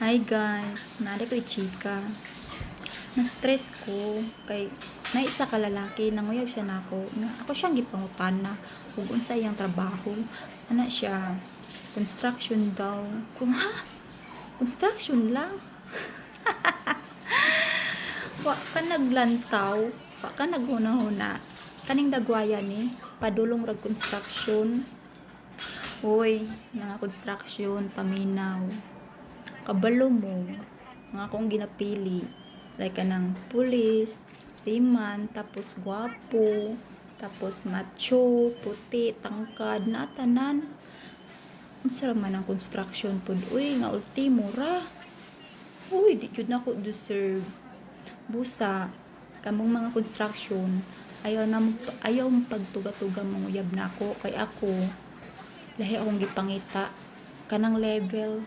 Hi guys, nari ko chika. Na-stress ko kay naisa ka lalaki nanguyaw siya nako. Ako siyang gipangutana kung unsa iyang trabaho. Ana siya? Construction daw. Kung ha? Construction lang. Wa ka naglantaw, wa ka naghuna-huna. Kaning dagwaya ni padulong rag construction. Hoy, mga construction paminaw. Kabalo mo nga akong ginapili like kanang pulis, seaman, tapos gwapo, tapos macho, puti, tangkad na tanan. Unsa man ang construction pud? Uy, nga ultimo ra. Uy, di jud nako deserve. Busa kamong mga construction ayaw mo pagtuga-tuga mong uyab nako kay ako lahi akong gipangita kanang level